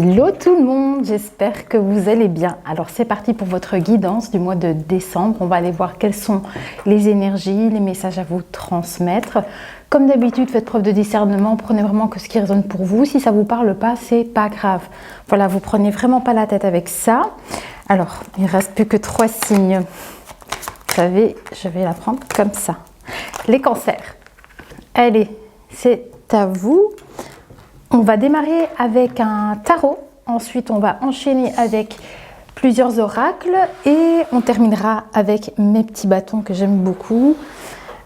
Hello tout le monde, j'espère que vous allez bien. Alors c'est parti pour votre guidance du mois de décembre. On va aller voir quelles sont les énergies, les messages à vous transmettre. Comme d'habitude, faites preuve de discernement, prenez vraiment que ce qui résonne pour vous. Si ça ne vous parle pas, c'est pas grave. Voilà, vous prenez vraiment pas la tête avec ça. Alors, il ne reste plus que 3 signes. Vous savez, je vais la prendre comme ça. Les cancers. Allez, c'est à vous. On va démarrer avec un tarot, ensuite on va enchaîner avec plusieurs oracles et on terminera avec mes petits bâtons que j'aime beaucoup.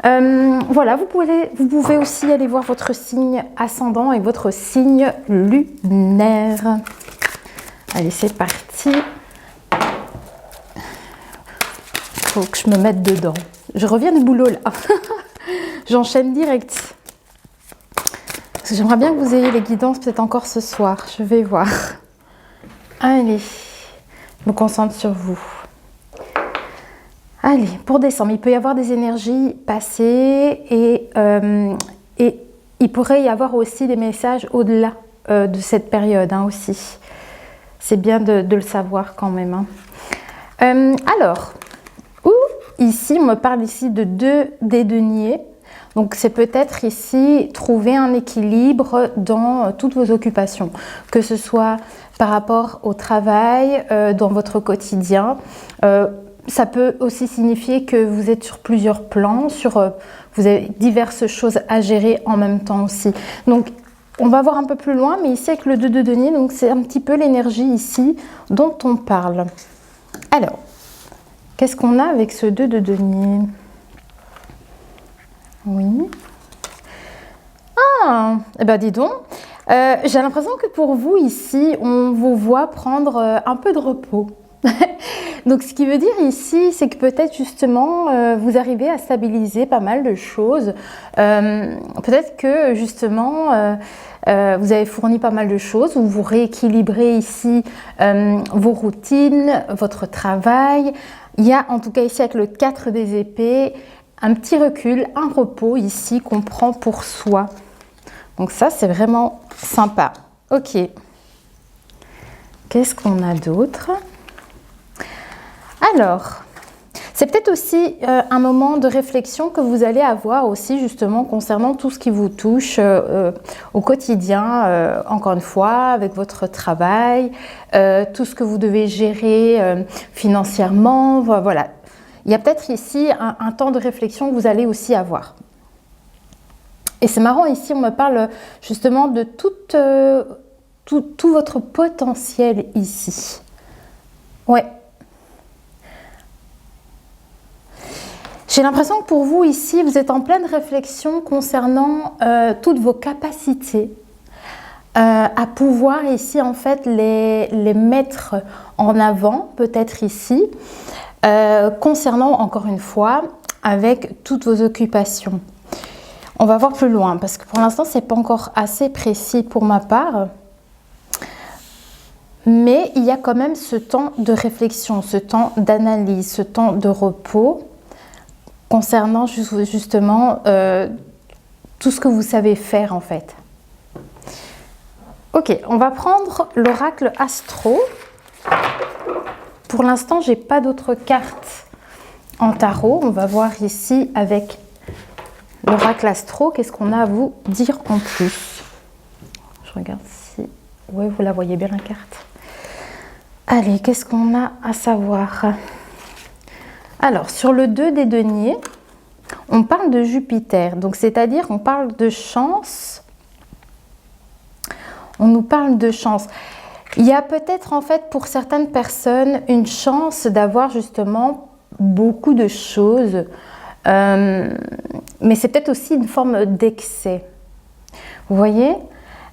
Voilà, vous pouvez aussi aller voir votre signe ascendant et votre signe lunaire. Allez, c'est parti. Faut que je me mette dedans. Je reviens du boulot là. J'enchaîne direct. J'aimerais bien que vous ayez les guidances peut-être encore ce soir. Je vais voir. Allez, je me concentre sur vous. Allez, pour décembre, il peut y avoir des énergies passées et il pourrait y avoir aussi des messages au-delà de cette période aussi. C'est bien de le savoir quand même. Alors, ici, on me parle ici de 2 des deniers. Donc, c'est peut-être ici trouver un équilibre dans toutes vos occupations, que ce soit par rapport au travail, dans votre quotidien. Ça peut aussi signifier que vous êtes sur plusieurs plans, vous avez diverses choses à gérer en même temps aussi. Donc, on va voir un peu plus loin, mais ici avec le 2 de denier, donc c'est un petit peu l'énergie ici dont on parle. Alors, qu'est-ce qu'on a avec ce 2 de denier ? Oui. Ah, eh ben dis donc. J'ai l'impression que pour vous ici, on vous voit prendre un peu de repos. Donc ce qui veut dire ici, c'est que peut-être justement, vous arrivez à stabiliser pas mal de choses. Peut-être que justement, vous avez fourni pas mal de choses, ou vous rééquilibrez ici vos routines, votre travail. Il y a en tout cas ici avec le 4 des épées, un petit recul, un repos ici qu'on prend pour soi. Donc ça, c'est vraiment sympa. Ok. Qu'est-ce qu'on a d'autre ? Alors, c'est peut-être aussi un moment de réflexion que vous allez avoir aussi justement concernant tout ce qui vous touche au quotidien, encore une fois, avec votre travail, tout ce que vous devez gérer financièrement, voilà. Il y a peut-être ici un temps de réflexion que vous allez aussi avoir. Et c'est marrant, ici on me parle justement de tout votre potentiel ici. Ouais. J'ai l'impression que pour vous ici, vous êtes en pleine réflexion concernant toutes vos capacités à pouvoir ici en fait les mettre en avant, peut-être ici. Concernant, encore une fois, avec toutes vos occupations. On va voir plus loin, parce que pour l'instant, ce n'est pas encore assez précis pour ma part. Mais il y a quand même ce temps de réflexion, ce temps d'analyse, ce temps de repos, concernant justement tout ce que vous savez faire, en fait. Ok, on va prendre l'oracle astro. Pour l'instant, je n'ai pas d'autres cartes en tarot. On va voir ici avec l'oracle astro, qu'est-ce qu'on a à vous dire en plus. Je regarde si... Oui, vous la voyez bien la carte. Allez, qu'est-ce qu'on a à savoir? Alors, sur le 2 des deniers, on parle de Jupiter. Donc, c'est-à-dire, on parle de chance. On nous parle de chance. Il y a peut-être en fait pour certaines personnes une chance d'avoir justement beaucoup de choses, mais c'est peut-être aussi une forme d'excès. Vous voyez,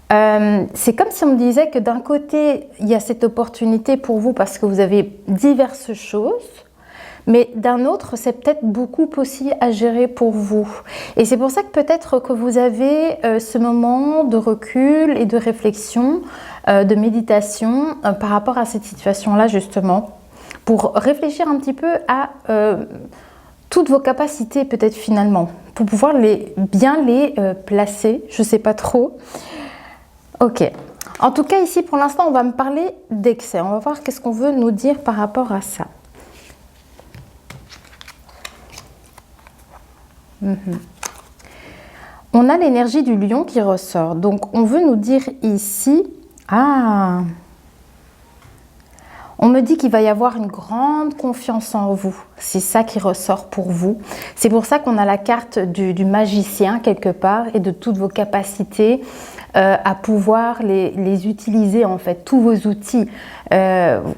c'est comme si on me disait que d'un côté, il y a cette opportunité pour vous parce que vous avez diverses choses, mais d'un autre, c'est peut-être beaucoup aussi à gérer pour vous. Et c'est pour ça que peut-être que vous avez ce moment de recul et de réflexion, de méditation par rapport à cette situation-là justement, pour réfléchir un petit peu à toutes vos capacités peut-être finalement, pour pouvoir bien les placer, je ne sais pas trop. Ok, En tout cas, ici, pour l'instant, on va me parler d'excès. On va voir qu'est-ce qu'on veut nous dire par rapport à ça. On a l'énergie du lion qui ressort. Donc, on veut nous dire ici... Ah, on me dit qu'il va y avoir une grande confiance en vous. C'est ça qui ressort pour vous. C'est pour ça qu'on a la carte du magicien quelque part et de toutes vos capacités à pouvoir les utiliser en fait, tous vos outils,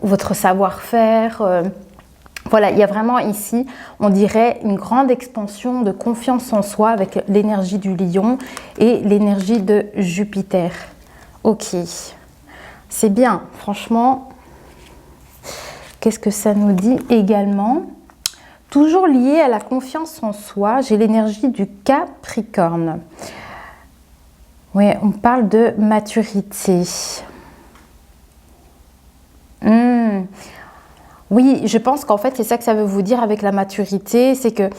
votre savoir-faire. Voilà, il y a vraiment ici, on dirait, une grande expansion de confiance en soi avec l'énergie du lion et l'énergie de Jupiter. Ok, c'est bien, franchement... Qu'est-ce que ça nous dit également? Toujours lié à la confiance en soi, j'ai l'énergie du Capricorne. Oui, on parle de maturité. Oui, je pense qu'en fait, c'est ça que ça veut vous dire avec la maturité. C'est que,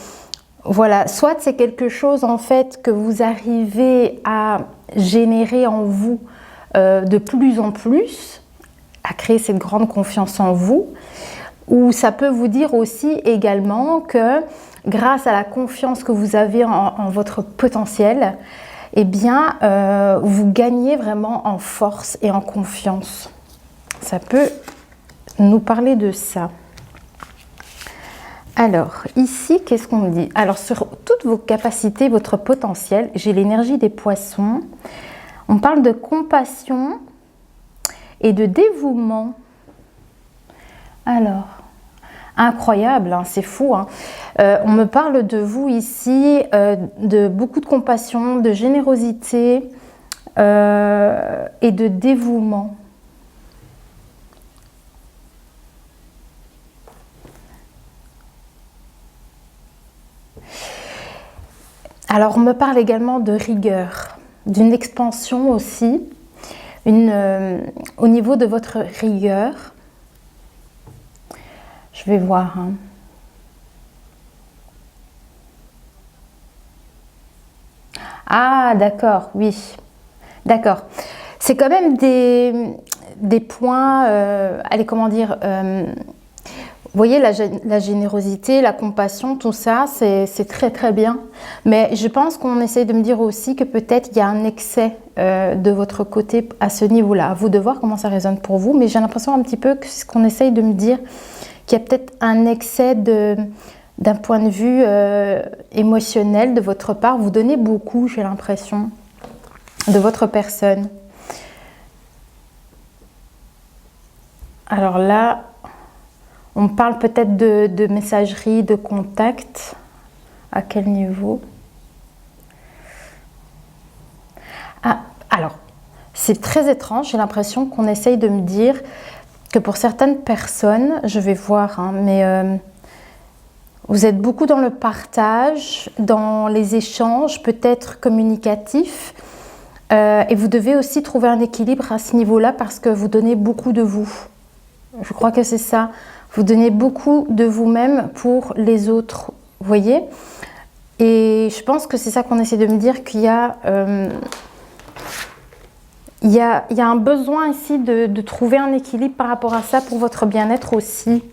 voilà, soit c'est quelque chose en fait que vous arrivez à générer en vous de plus en plus, à créer cette grande confiance en vous, ou ça peut vous dire aussi également que grâce à la confiance que vous avez en votre potentiel, eh bien, vous gagnez vraiment en force et en confiance. Ça peut nous parler de ça. Alors, ici, qu'est-ce qu'on dit? Alors, sur toutes vos capacités, votre potentiel, j'ai l'énergie des poissons. On parle de compassion et de dévouement. Alors, incroyable, hein, c'est fou. Hein. On me parle de vous ici, de beaucoup de compassion, de générosité et de dévouement. Alors, on me parle également de rigueur, d'une expansion aussi, au niveau de votre rigueur. Je vais voir. Hein. Ah, d'accord, oui. D'accord. C'est quand même des points, allez, comment dire, vous voyez, la générosité, la compassion, tout ça, c'est très très bien. Mais je pense qu'on essaye de me dire aussi que peut-être il y a un excès de votre côté à ce niveau-là. À vous de voir comment ça résonne pour vous. Mais j'ai l'impression un petit peu que c'est ce qu'on essaye de me dire, qu'il y a peut-être un excès d'un point de vue émotionnel de votre part. Vous donnez beaucoup, j'ai l'impression, de votre personne. Alors là... On parle peut-être de messagerie, de contact. À quel niveau? Ah, alors, c'est très étrange. J'ai l'impression qu'on essaye de me dire que pour certaines personnes, je vais voir, hein, mais vous êtes beaucoup dans le partage, dans les échanges, peut-être communicatifs. Et vous devez aussi trouver un équilibre à ce niveau-là parce que vous donnez beaucoup de vous. Je crois que c'est ça. Vous donnez beaucoup de vous-même pour les autres, vous voyez? Et je pense que c'est ça qu'on essaie de me dire, qu'il y a, il y a un besoin ici de trouver un équilibre par rapport à ça pour votre bien-être aussi.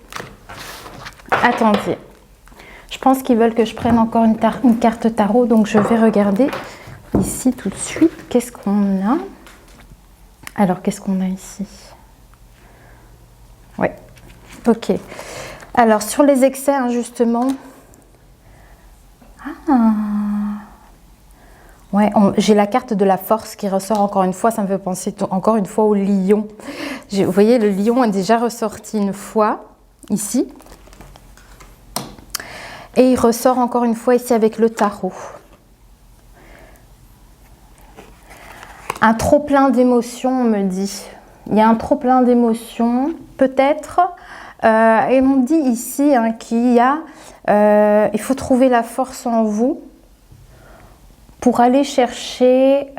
Attendez, je pense qu'ils veulent que je prenne encore une carte tarot, donc je vais regarder ici tout de suite. Qu'est-ce qu'on a? Alors, qu'est-ce qu'on a ici? Ouais. Ok. Alors, sur les excès, hein, justement. Ah. Ouais, j'ai la carte de la force qui ressort encore une fois. Ça me fait penser encore une fois au lion. Vous voyez, le lion est déjà ressorti une fois, ici. Et il ressort encore une fois ici avec le tarot. Un trop-plein d'émotions, on me dit. Il y a un trop-plein d'émotions, peut-être. Et on dit ici hein, qu'il y a, il faut trouver la force en vous pour aller chercher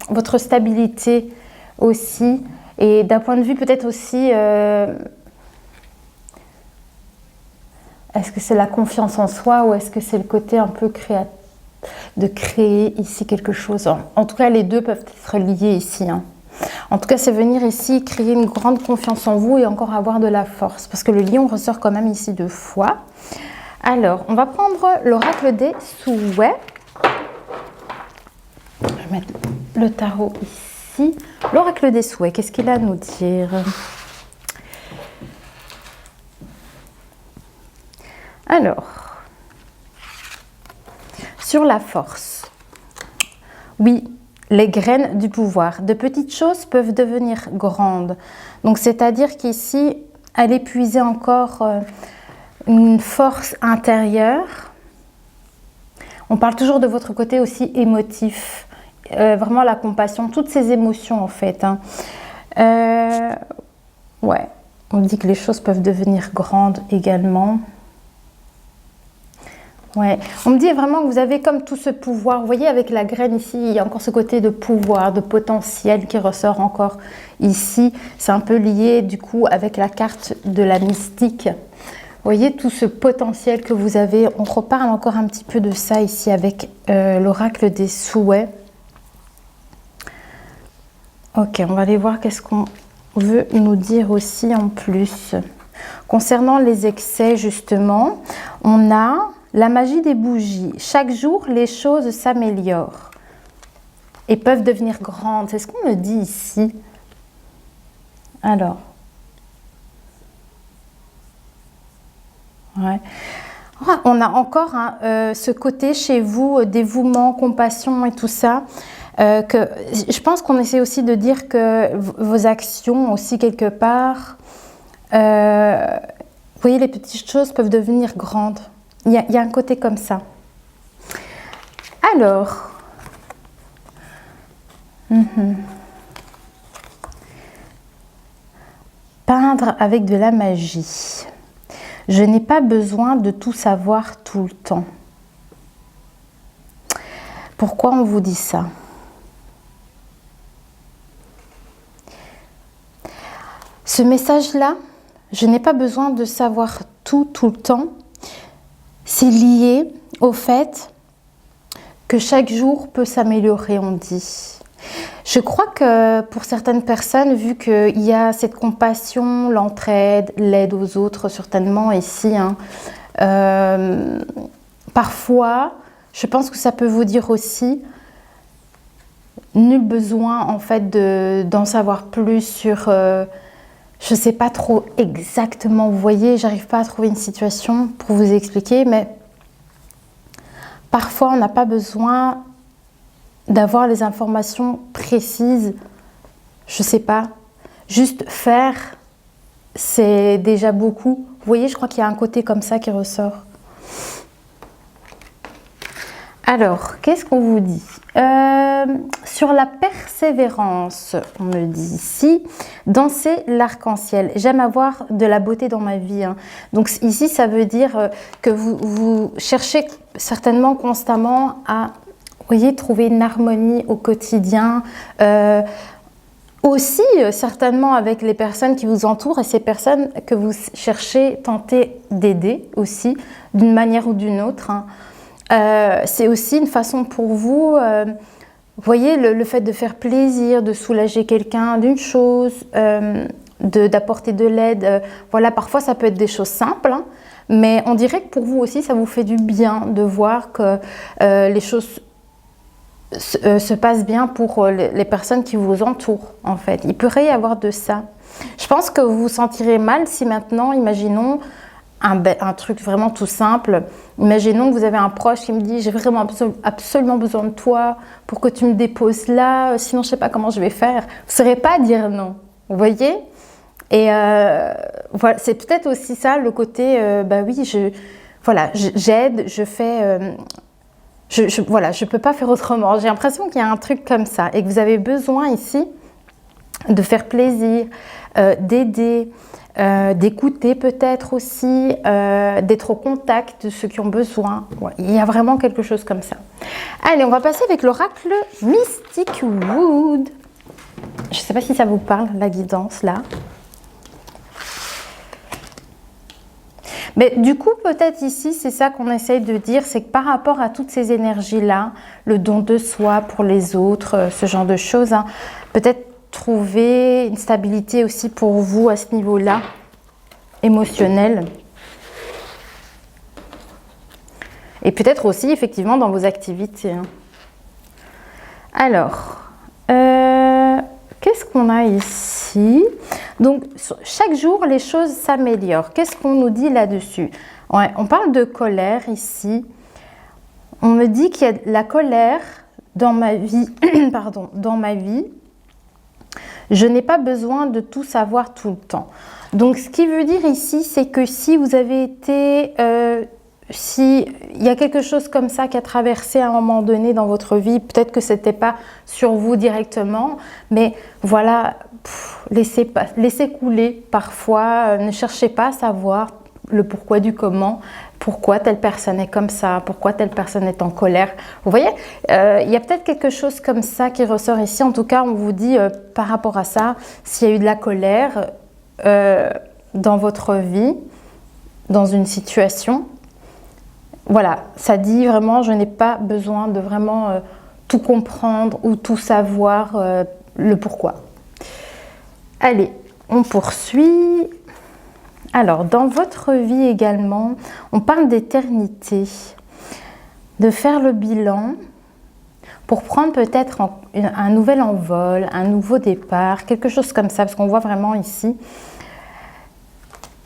votre stabilité aussi. Et d'un point de vue peut-être aussi, est-ce que c'est la confiance en soi ou est-ce que c'est le côté un peu de créer ici quelque chose? En tout cas, les deux peuvent être liés ici. Hein. En tout cas, c'est venir ici créer une grande confiance en vous et encore avoir de la force. Parce que le lion ressort quand même ici de foi. Alors, on va prendre l'oracle des souhaits. Je vais mettre le tarot ici. L'oracle des souhaits, qu'est-ce qu'il a à nous dire? Alors, sur la force. Oui, les graines du pouvoir. De petites choses peuvent devenir grandes. Donc, c'est-à-dire qu'ici, allez puiser encore une force intérieure. On parle toujours de votre côté aussi émotif. Vraiment la compassion, toutes ces émotions en fait. Hein. Ouais, on dit que les choses peuvent devenir grandes également. Ouais, on me dit vraiment que vous avez comme tout ce pouvoir. Vous voyez, avec la graine ici, il y a encore ce côté de pouvoir, de potentiel qui ressort encore ici. C'est un peu lié du coup avec la carte de la mystique. Vous voyez tout ce potentiel que vous avez. On reparle encore un petit peu de ça ici avec l'oracle des souhaits. Ok, on va aller voir qu'est-ce qu'on veut nous dire aussi en plus. Concernant les excès, justement, on a la magie des bougies. Chaque jour, les choses s'améliorent et peuvent devenir grandes. C'est ce qu'on me dit ici. Alors. Ouais. On a encore ce côté chez vous, dévouement, compassion et tout ça. Que je pense qu'on essaie aussi de dire que vos actions aussi quelque part, vous voyez, les petites choses peuvent devenir grandes. Il y a un côté comme ça. Alors, peindre avec de la magie. Je n'ai pas besoin de tout savoir tout le temps. Pourquoi on vous dit ça? Ce message-là, je n'ai pas besoin de savoir tout le temps. C'est lié au fait que chaque jour peut s'améliorer, on dit. Je crois que pour certaines personnes, vu qu'il y a cette compassion, l'entraide, l'aide aux autres, certainement ici, hein, parfois, je pense que ça peut vous dire aussi nul besoin en fait d'en savoir plus sur... je ne sais pas trop exactement, vous voyez, j'arrive pas à trouver une situation pour vous expliquer, mais parfois on n'a pas besoin d'avoir les informations précises, je ne sais pas, juste faire, c'est déjà beaucoup. Vous voyez, je crois qu'il y a un côté comme ça qui ressort. Alors, qu'est-ce qu'on vous dit? Sur la persévérance, on me dit ici, danser l'arc-en-ciel. J'aime avoir de la beauté dans ma vie. Hein. Donc ici, ça veut dire que vous cherchez certainement constamment à, vous voyez, trouver une harmonie au quotidien. Aussi, certainement avec les personnes qui vous entourent et ces personnes que vous cherchez, tenter d'aider aussi, d'une manière ou d'une autre. Hein. C'est aussi une façon pour vous, vous voyez, le fait de faire plaisir, de soulager quelqu'un d'une chose, d'apporter de l'aide. Voilà, parfois ça peut être des choses simples, hein, mais on dirait que pour vous aussi, ça vous fait du bien de voir que les choses se passent bien pour les personnes qui vous entourent, en fait. Il pourrait y avoir de ça. Je pense que vous vous sentirez mal si maintenant, imaginons, un truc vraiment tout simple. Imaginons que vous avez un proche qui me dit « j'ai vraiment absolument besoin de toi pour que tu me déposes là, sinon je ne sais pas comment je vais faire ». Vous ne saurez pas dire non, vous voyez? Et voilà, c'est peut-être aussi ça le côté bah oui, j'aide, je fais… voilà, je ne peux pas faire autrement. J'ai l'impression qu'il y a un truc comme ça et que vous avez besoin ici de faire plaisir, d'aider, d'écouter peut-être aussi, d'être au contact de ceux qui ont besoin. Ouais, il y a vraiment quelque chose comme ça. Allez, on va passer avec l'oracle Mystic Wood. Je ne sais pas si ça vous parle, la guidance là. Mais du coup, peut-être ici, c'est ça qu'on essaye de dire, c'est que par rapport à toutes ces énergies-là, le don de soi pour les autres, ce genre de choses, hein, peut-être trouver une stabilité aussi pour vous à ce niveau-là, émotionnel. Et peut-être aussi, effectivement, dans vos activités. Hein. Alors, qu'est-ce qu'on a ici? Donc, chaque jour, les choses s'améliorent. Qu'est-ce qu'on nous dit là-dessus? Ouais, on parle de colère ici. On me dit qu'il y a de la colère dans ma vie. Pardon, dans ma vie. Je n'ai pas besoin de tout savoir tout le temps. Donc, ce qui veut dire ici, c'est que si vous avez été... si il y a quelque chose comme ça qui a traversé à un moment donné dans votre vie, peut-être que ce n'était pas sur vous directement, mais voilà, laissez couler parfois, ne cherchez pas à savoir le pourquoi du comment, pourquoi telle personne est comme ça, pourquoi telle personne est en colère. Vous voyez, il y a peut-être quelque chose comme ça qui ressort ici. En tout cas, on vous dit par rapport à ça, s'il y a eu de la colère dans votre vie, dans une situation, voilà, ça dit vraiment, je n'ai pas besoin de vraiment tout comprendre ou tout savoir, le pourquoi. Allez, on poursuit. Alors, dans votre vie également, on parle d'éternité, de faire le bilan pour prendre peut-être un nouvel envol, un nouveau départ, quelque chose comme ça, parce qu'on voit vraiment ici,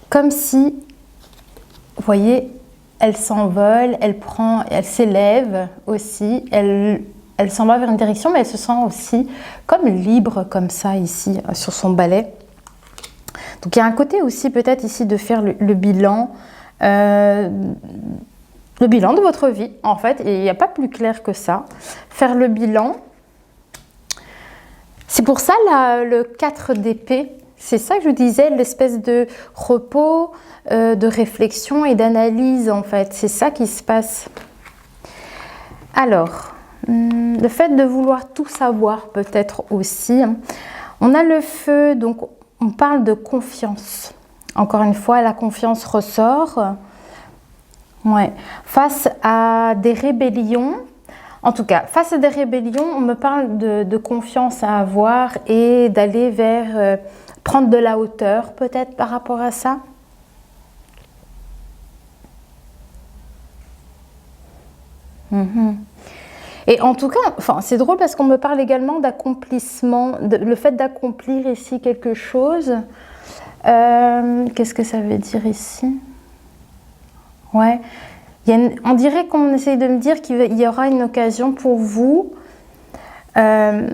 comme si, vous voyez, elle s'envole, elle s'élève aussi, elle s'en va vers une direction, mais elle se sent aussi comme libre, comme ça, ici, sur son balai. Donc, il y a un côté aussi, peut-être ici, de faire le bilan de votre vie, en fait, et il n'y a pas plus clair que ça. Faire le bilan, c'est pour ça, le 4 d'épée, c'est ça que je disais, l'espèce de repos, de réflexion et d'analyse, en fait. C'est ça qui se passe. Alors, le fait de vouloir tout savoir, peut-être aussi. On a le feu, donc on parle de confiance. Encore une fois, la confiance ressort. Ouais. Face à des rébellions, en tout cas, face à des rébellions, on me parle de confiance à avoir et d'aller vers... prendre de la hauteur peut-être par rapport à ça. Et en tout cas, enfin, c'est drôle parce qu'on me parle également d'accomplissement, le fait d'accomplir ici quelque chose. Qu'est-ce que ça veut dire ici? Ouais. On dirait qu'on essaye de me dire qu'il y aura une occasion pour vous d'un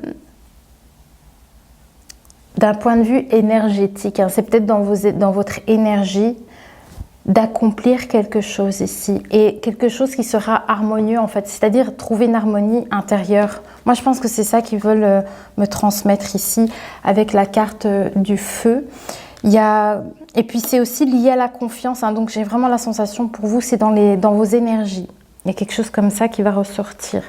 point de vue énergétique, hein, c'est peut-être dans votre énergie d'accomplir quelque chose ici et quelque chose qui sera harmonieux en fait, c'est-à-dire trouver une harmonie intérieure. Moi je pense que c'est ça qu'ils veulent me transmettre ici avec la carte du feu. Et puis c'est aussi lié à la confiance, hein, donc j'ai vraiment la sensation pour vous, c'est dans vos énergies. Il y a quelque chose comme ça qui va ressortir.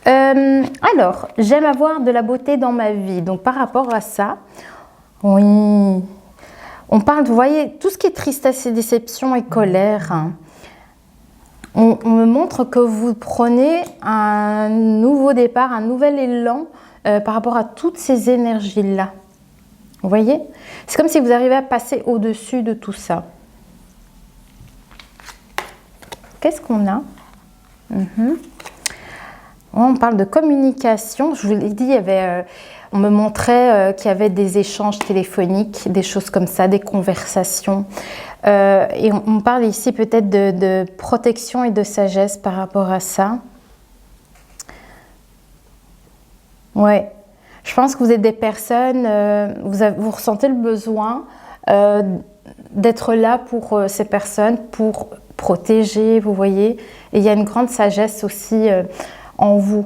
Alors, j'aime avoir de la beauté dans ma vie. Donc, par rapport à ça, oui, on parle, vous voyez, tout ce qui est tristesse et déception et colère. Hein, on me montre que vous prenez un nouveau départ, un nouvel élan par rapport à toutes ces énergies-là. Vous voyez? C'est comme si vous arrivez à passer au-dessus de tout ça. Qu'est-ce qu'on a? On parle de communication. Je vous l'ai dit, on me montrait qu'il y avait des échanges téléphoniques, des choses comme ça, des conversations. Et on parle ici peut-être de protection et de sagesse par rapport à ça. Ouais. Je pense que vous êtes des personnes, vous ressentez le besoin d'être là pour ces personnes, pour protéger, vous voyez. Et il y a une grande sagesse aussi en vous.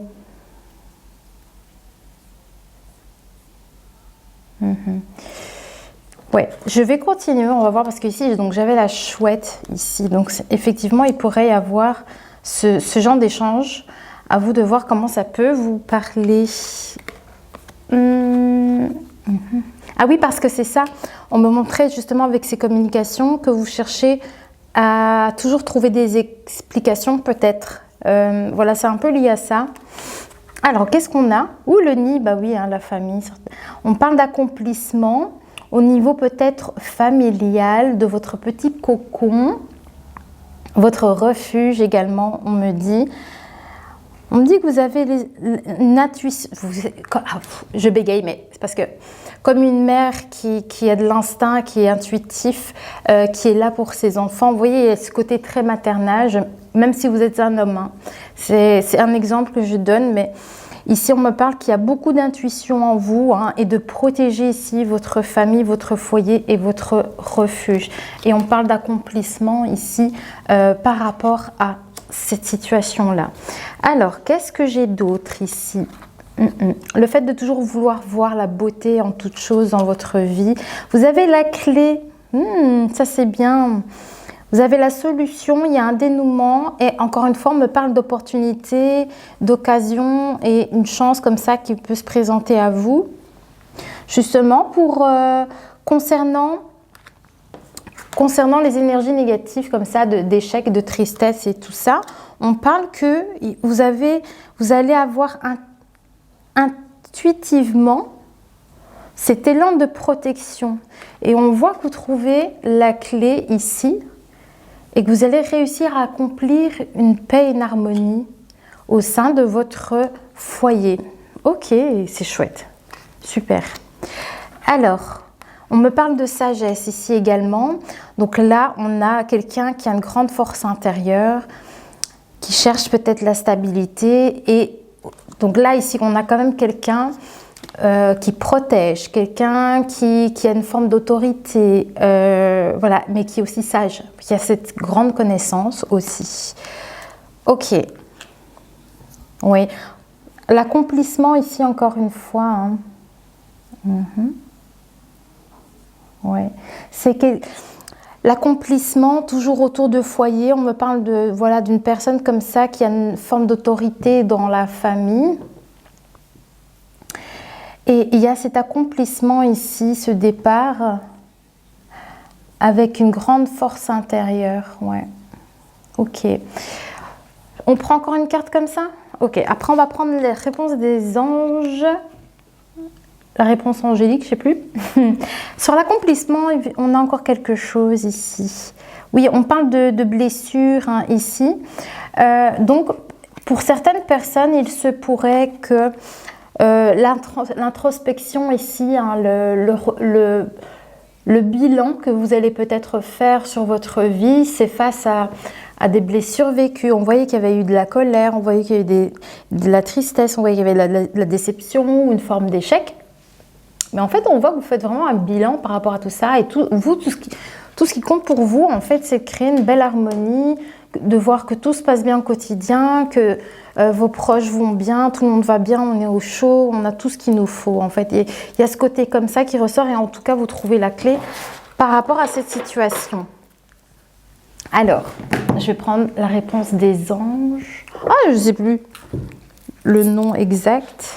Ouais, je vais continuer, on va voir, parce qu'ici, j'avais la chouette ici. Donc, effectivement, il pourrait y avoir ce genre d'échange. À vous de voir comment ça peut vous parler. Ah oui, parce que c'est ça. On me montrait justement avec ces communications que vous cherchez à toujours trouver des explications peut-être. Voilà, c'est un peu lié à ça. Alors, qu'est-ce qu'on a? Ou le nid, bah oui, hein, la famille. On parle d'accomplissement au niveau peut-être familial, de votre petit cocon, votre refuge également, on me dit. On me dit que vous avez une intuition. Je bégaye, mais c'est parce que comme une mère qui a de l'instinct, qui est intuitif, qui est là pour ses enfants, vous voyez, il y a ce côté très maternage, même si vous êtes un homme. Hein. C'est un exemple que je donne, mais ici on me parle qu'il y a beaucoup d'intuition en vous hein, et de protéger ici votre famille, votre foyer et votre refuge. Et on parle d'accomplissement ici par rapport à cette situation-là. Alors, qu'est-ce que j'ai d'autre ici? Le fait de toujours vouloir voir la beauté en toute chose dans votre vie. Vous avez la clé. Ça, c'est bien. Vous avez la solution. Il y a un dénouement. Et encore une fois, on me parle d'opportunité, d'occasion et une chance comme ça qui peut se présenter à vous. Justement, concernant les énergies négatives comme ça, d'échec, de tristesse et tout ça, on parle que vous allez avoir intuitivement cet élan de protection. Et on voit que vous trouvez la clé ici et que vous allez réussir à accomplir une paix et une harmonie au sein de votre foyer. Ok, c'est chouette. Super. Alors, on me parle de sagesse ici également. Donc là, on a quelqu'un qui a une grande force intérieure, qui cherche peut-être la stabilité. Et donc là, ici, on a quand même quelqu'un qui protège, quelqu'un qui a une forme d'autorité, voilà, mais qui est aussi sage, qui a cette grande connaissance aussi. Ok. Oui. L'accomplissement ici, encore une fois. Hein. Ouais. C'est que l'accomplissement, toujours autour de foyer, on me parle de voilà d'une personne comme ça qui a une forme d'autorité dans la famille. Et il y a cet accomplissement ici, ce départ, avec une grande force intérieure. Ouais. Ok. On prend encore une carte comme ça? Ok. Après, on va prendre les réponses des anges. La réponse angélique, je ne sais plus. Sur l'accomplissement, on a encore quelque chose ici. Oui, on parle de blessures hein, ici. Donc, pour certaines personnes, il se pourrait que l'introspection ici, hein, le bilan que vous allez peut-être faire sur votre vie, c'est face à des blessures vécues. On voyait qu'il y avait eu de la colère, on voyait qu'il y avait de la tristesse, on voyait qu'il y avait de la déception ou une forme d'échec. Mais en fait, on voit que vous faites vraiment un bilan par rapport à tout ça. Et tout ce qui compte pour vous, en fait, c'est de créer une belle harmonie, de voir que tout se passe bien au quotidien, que vos proches vont bien, tout le monde va bien, on est au chaud, on a tout ce qu'il nous faut, en fait. Il y a ce côté comme ça qui ressort et en tout cas, vous trouvez la clé par rapport à cette situation. Alors, je vais prendre la réponse des anges. Ah, je ne sais plus le nom exact.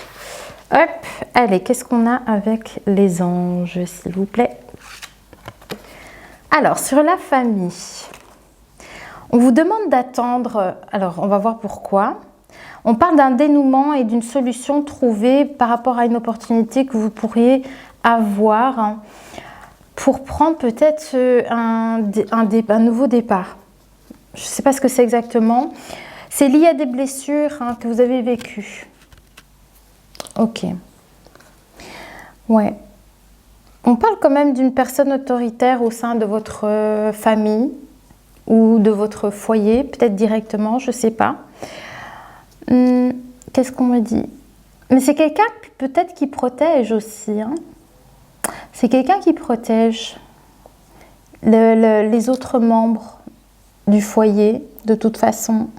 Hop, allez, qu'est-ce qu'on a avec les anges, s'il vous plaît? Alors, sur la famille, on vous demande d'attendre. Alors, on va voir pourquoi. On parle d'un dénouement et d'une solution trouvée par rapport à une opportunité que vous pourriez avoir pour prendre peut-être un nouveau départ. Je ne sais pas ce que c'est exactement. C'est lié à des blessures hein, que vous avez vécues. Ok. Ouais. On parle quand même d'une personne autoritaire au sein de votre famille ou de votre foyer, peut-être directement, je ne sais pas. Qu'est-ce qu'on me dit? Mais c'est quelqu'un peut-être qui protège aussi. Hein. C'est quelqu'un qui protège les autres membres du foyer, de toute façon.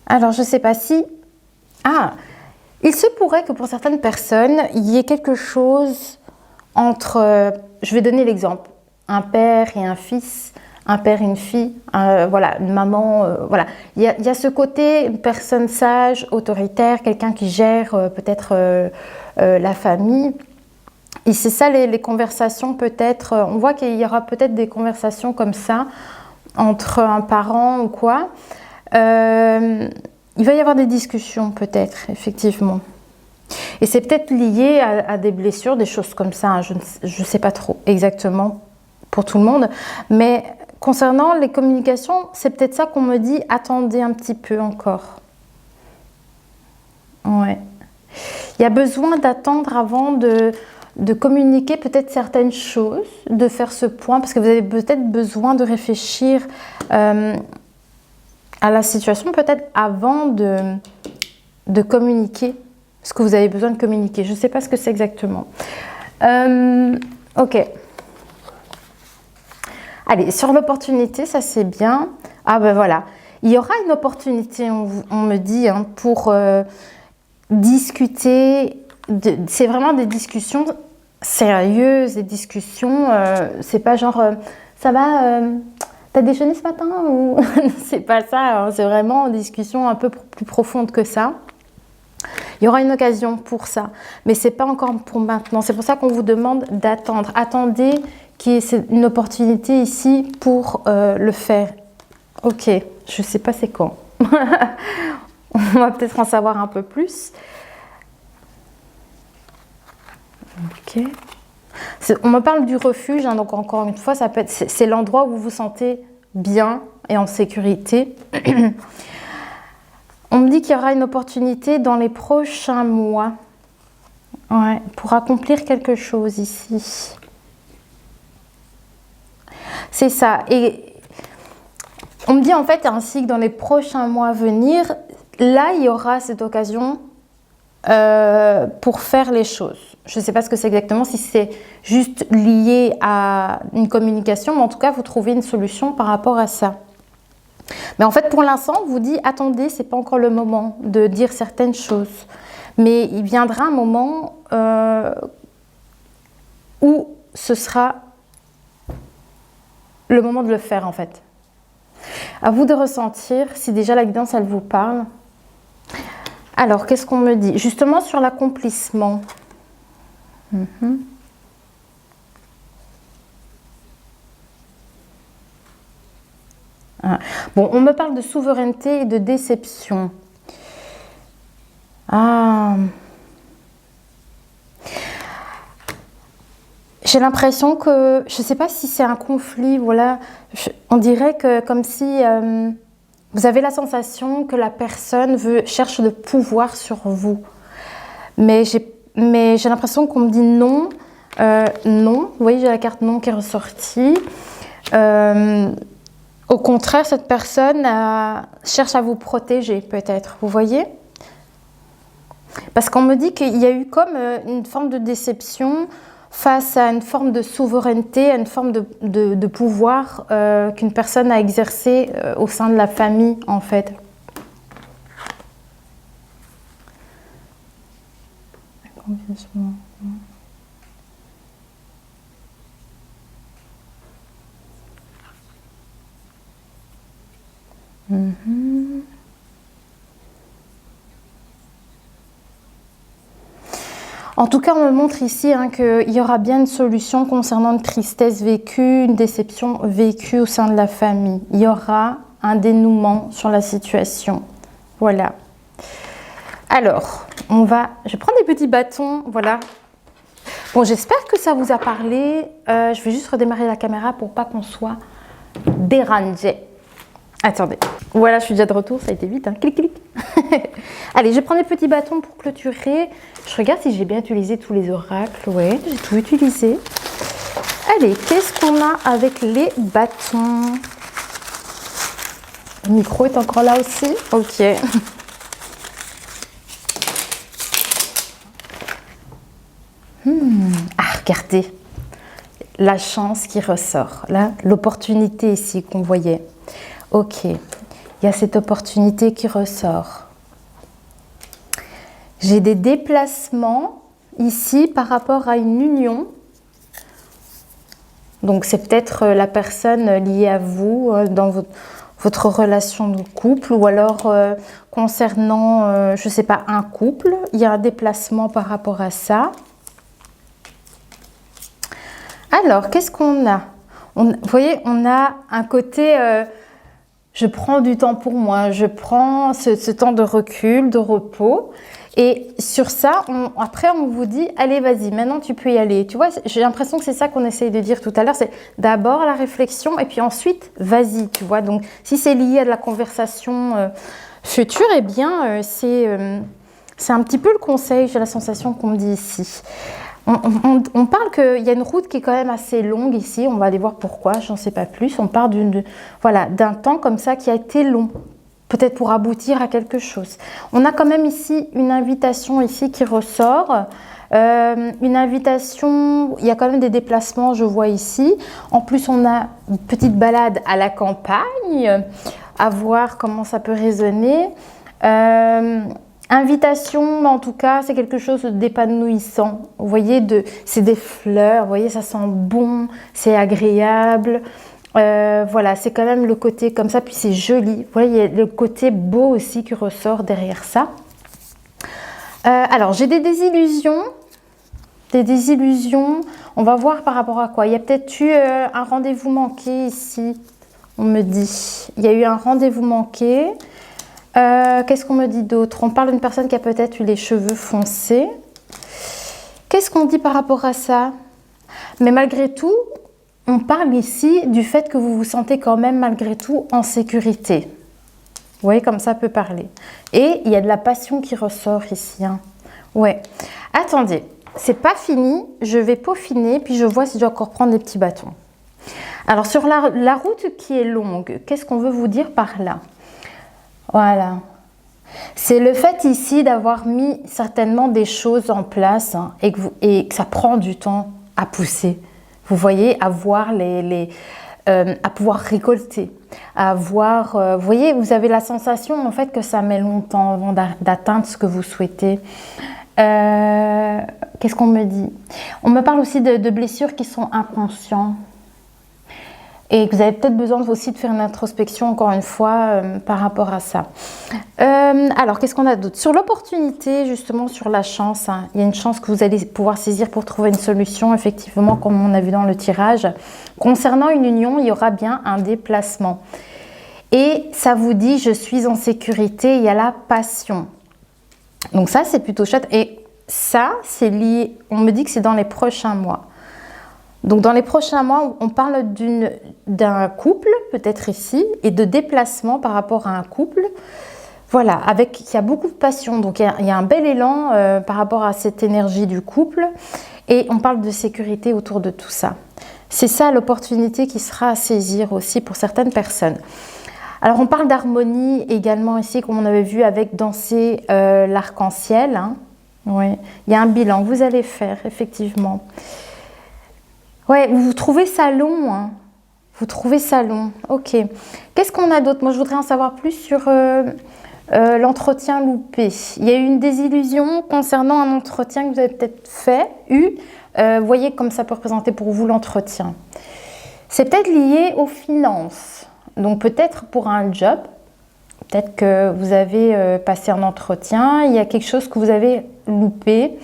Alors, je ne sais pas si... Ah, il se pourrait que pour certaines personnes, il y ait quelque chose entre... je vais donner l'exemple. Un père et un fils, un père et une fille, voilà, une maman, voilà. Il y a ce côté, une personne sage, autoritaire, quelqu'un qui gère peut-être la famille. Et c'est ça les conversations peut-être, on voit qu'il y aura peut-être des conversations comme ça, entre un parent ou quoi. Il va y avoir des discussions peut-être, effectivement. Et c'est peut-être lié à des blessures, des choses comme ça. Hein. Je ne sais pas trop exactement pour tout le monde. Mais concernant les communications, c'est peut-être ça qu'on me dit, attendez un petit peu encore. Ouais. Il y a besoin d'attendre avant de communiquer peut-être certaines choses, de faire ce point, parce que vous avez peut-être besoin de réfléchir à la situation, peut-être avant de communiquer ce que vous avez besoin de communiquer. Je ne sais pas ce que c'est exactement. Ok. Allez, sur l'opportunité, ça c'est bien. Ah ben voilà. Il y aura une opportunité, on me dit, hein, pour discuter. C'est vraiment des discussions sérieuses, des discussions. C'est pas genre, ça va, t'as déjeuné ce matin ou c'est pas ça. Hein, c'est vraiment une discussion un peu plus profonde que ça. Il y aura une occasion pour ça, mais c'est pas encore pour maintenant. C'est pour ça qu'on vous demande d'attendre. Attendez qu'il y ait une opportunité ici pour le faire. Ok, je sais pas c'est quand. On va peut-être en savoir un peu plus. Ok. On me parle du refuge, hein, donc encore une fois, ça peut être, c'est l'endroit où vous vous sentez bien et en sécurité. On me dit qu'il y aura une opportunité dans les prochains mois, ouais, pour accomplir quelque chose ici. C'est ça. Et on me dit en fait ainsi que dans les prochains mois à venir, là, il y aura cette occasion pour faire les choses. Je ne sais pas ce que c'est exactement, si c'est juste lié à une communication, mais en tout cas, vous trouvez une solution par rapport à ça. Mais en fait, pour l'instant, on vous dit, attendez, ce n'est pas encore le moment de dire certaines choses. Mais il viendra un moment où ce sera le moment de le faire, en fait. À vous de ressentir si déjà la guidance, elle vous parle. Alors, qu'est-ce qu'on me dit? Justement, sur l'accomplissement. Bon, on me parle de souveraineté et de déception. J'ai l'impression que, je ne sais pas si c'est un conflit, voilà, on dirait que comme si vous avez la sensation que la personne cherche le pouvoir sur vous. Mais j'ai l'impression qu'on me dit non, non, vous voyez, j'ai la carte non qui est ressortie. Au contraire, cette personne cherche à vous protéger peut-être, vous voyez? Parce qu'on me dit qu'il y a eu comme une forme de déception face à une forme de souveraineté, à une forme de pouvoir qu'une personne a exercé au sein de la famille en fait. En tout cas, on me montre ici hein, qu'il y aura bien une solution concernant une tristesse vécue, une déception vécue au sein de la famille. Il y aura un dénouement sur la situation. Voilà. Alors, je prends des petits bâtons, voilà. Bon, j'espère que ça vous a parlé. Je vais juste redémarrer la caméra pour pas qu'on soit dérangé. Attendez. Voilà, je suis déjà de retour, ça a été vite. Hein. Clic, clic. Allez, je prends des petits bâtons pour clôturer. Je regarde si j'ai bien utilisé tous les oracles. Oui, j'ai tout utilisé. Allez, qu'est-ce qu'on a avec les bâtons? Le micro est encore là aussi. Ok. Ah, regardez. La chance qui ressort. Là, l'opportunité ici qu'on voyait. Ok. Il y a cette opportunité qui ressort. J'ai des déplacements ici par rapport à une union. Donc, c'est peut-être la personne liée à vous dans votre relation de couple ou alors concernant, je ne sais pas, un couple. Il y a un déplacement par rapport à ça. Alors, qu'est-ce qu'on a? Vous voyez, on a un côté, je prends du temps pour moi, je prends ce temps de recul, de repos. Et sur ça, après, on vous dit, allez, vas-y, maintenant tu peux y aller. Tu vois, j'ai l'impression que c'est ça qu'on essaye de dire tout à l'heure, c'est d'abord la réflexion et puis ensuite, vas-y, tu vois. Donc, si c'est lié à de la conversation future, eh bien, c'est un petit peu le conseil, j'ai la sensation qu'on me dit ici. On parle qu'il y a une route qui est quand même assez longue ici, on va aller voir pourquoi, j'en sais pas plus. On parle voilà, d'un temps comme ça qui a été long. Peut-être pour aboutir à quelque chose. On a quand même ici une invitation ici qui ressort. Une invitation, il y a quand même des déplacements, je vois ici. En plus, on a une petite balade à la campagne, à voir comment ça peut résonner. Invitation, en tout cas, c'est quelque chose d'épanouissant. Vous voyez, c'est des fleurs, vous voyez, ça sent bon, c'est agréable. Voilà, c'est quand même le côté comme ça, puis c'est joli. Vous voyez, il y a le côté beau aussi qui ressort derrière ça. Alors, j'ai des désillusions. Des désillusions. On va voir par rapport à quoi. Il y a peut-être eu un rendez-vous manqué ici, on me dit. Il y a eu un rendez-vous manqué. Qu'est-ce qu'on me dit d'autre? On parle d'une personne qui a peut-être eu les cheveux foncés. Qu'est-ce qu'on dit par rapport à ça? Mais malgré tout, on parle ici du fait que vous vous sentez quand même malgré tout en sécurité. Vous voyez comme ça peut parler. Et il y a de la passion qui ressort ici. Hein. Ouais. Attendez, c'est pas fini. Je vais peaufiner, puis je vois si je dois encore prendre des petits bâtons. Alors sur la route qui est longue, qu'est-ce qu'on veut vous dire par là? Voilà. C'est le fait ici d'avoir mis certainement des choses en place hein, et que ça prend du temps à pousser. Vous voyez, à voir à pouvoir récolter, à voir, vous voyez, vous avez la sensation en fait que ça met longtemps avant d'atteindre ce que vous souhaitez. Qu'est-ce qu'on me dit? On me parle aussi de blessures qui sont inconscientes et que vous avez peut-être besoin aussi de faire une introspection encore une fois par rapport à ça. Alors, qu'est-ce qu'on a d'autre? Sur l'opportunité, justement, sur la chance, hein, il y a une chance que vous allez pouvoir saisir pour trouver une solution, effectivement, comme on a vu dans le tirage. Concernant une union, il y aura bien un déplacement. Et ça vous dit, je suis en sécurité, il y a la passion. Donc ça, c'est plutôt chouette. Et ça, c'est lié, on me dit que c'est dans les prochains mois. Donc dans les prochains mois, on parle d'un couple, peut-être ici, et de déplacement par rapport à un couple. Voilà, il y a beaucoup de passion, donc il y a un bel élan par rapport à cette énergie du couple. Et on parle de sécurité autour de tout ça. C'est ça l'opportunité qui sera à saisir aussi pour certaines personnes. Alors on parle d'harmonie également ici, comme on avait vu avec danser l'arc-en-ciel. Hein. Ouais. Il y a un bilan, vous allez faire, effectivement. Ouais, vous trouvez ça long, hein. Vous trouvez ça long, ok. Qu'est-ce qu'on a d'autre? Moi, je voudrais en savoir plus sur l'entretien loupé. Il y a eu une désillusion concernant un entretien que vous avez peut-être vous voyez comme ça peut représenter pour vous l'entretien. C'est peut-être lié aux finances. Donc, peut-être pour un job, peut-être que vous avez passé un entretien, il y a quelque chose que vous avez loupé.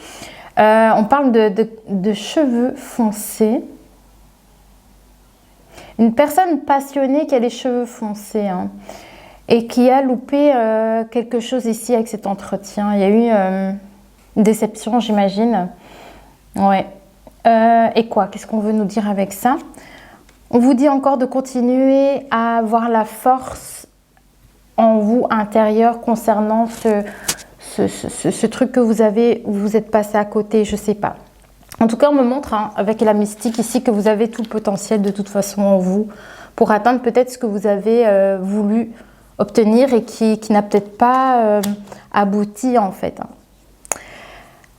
On parle de cheveux foncés. Une personne passionnée qui a les cheveux foncés hein, et qui a loupé quelque chose ici avec cet entretien. Il y a eu une déception, j'imagine. Ouais. Et quoi? Qu'est-ce qu'on veut nous dire avec ça? On vous dit encore de continuer à avoir la force en vous intérieur concernant ce truc que vous avez, où vous êtes passé à côté, je ne sais pas. En tout cas, on me montre hein, avec la mystique ici que vous avez tout le potentiel de toute façon en vous pour atteindre peut-être ce que vous avez voulu obtenir et qui n'a peut-être pas abouti en fait. Hein.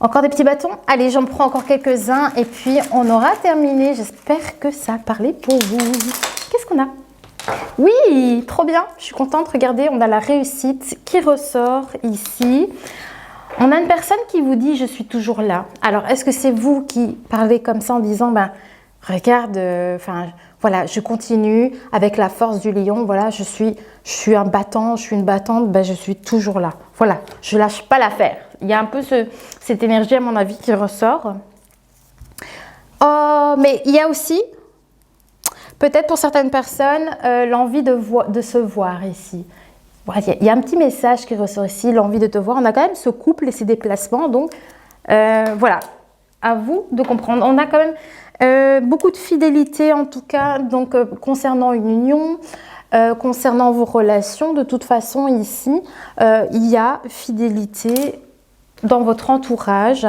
Encore des petits bâtons? Allez, j'en prends encore quelques-uns et puis on aura terminé. J'espère que ça a parlé pour vous. Qu'est-ce qu'on a? Oui, trop bien. Je suis contente. Regardez, on a la réussite qui ressort ici. On a une personne qui vous dit « je suis toujours là ». Alors, est-ce que c'est vous qui parlez comme ça en disant ben, « regarde, voilà, je continue avec la force du lion, voilà, je suis un battant, je suis une battante, ben, je suis toujours là. Voilà, je ne lâche pas l'affaire ». Il y a un peu cette énergie, à mon avis, qui ressort. Oh, mais il y a aussi Peut-être pour certaines personnes, l'envie de se voir ici. Il y a un petit message qui ressort ici, l'envie de te voir. On a quand même ce couple et ces déplacements. Donc, voilà, à vous de comprendre. On a quand même beaucoup de fidélité, en tout cas, donc, concernant une union, concernant vos relations. De toute façon, ici, il y a fidélité dans votre entourage.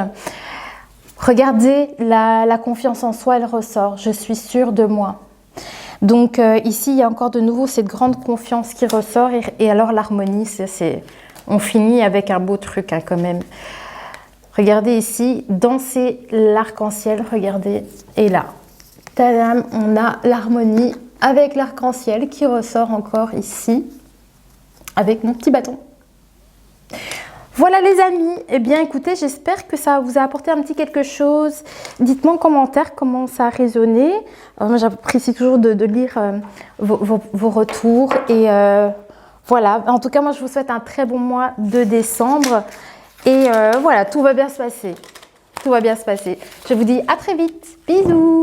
Regardez, la confiance en soi, elle ressort. Je suis sûre de moi. Donc ici, il y a encore de nouveau cette grande confiance qui ressort. Et alors l'harmonie, on finit avec un beau truc hein, quand même. Regardez ici, dansez l'arc-en-ciel, regardez. Et là, tadam, on a l'harmonie avec l'arc-en-ciel qui ressort encore ici, avec mon petit bâton. Voilà les amis, eh bien écoutez, j'espère que ça vous a apporté un petit quelque chose. Dites-moi en commentaire comment ça a résonné. Moi j'apprécie toujours de lire vos retours. Et voilà, en tout cas moi je vous souhaite un très bon mois de décembre. Et voilà, tout va bien se passer. Tout va bien se passer. Je vous dis à très vite. Bisous.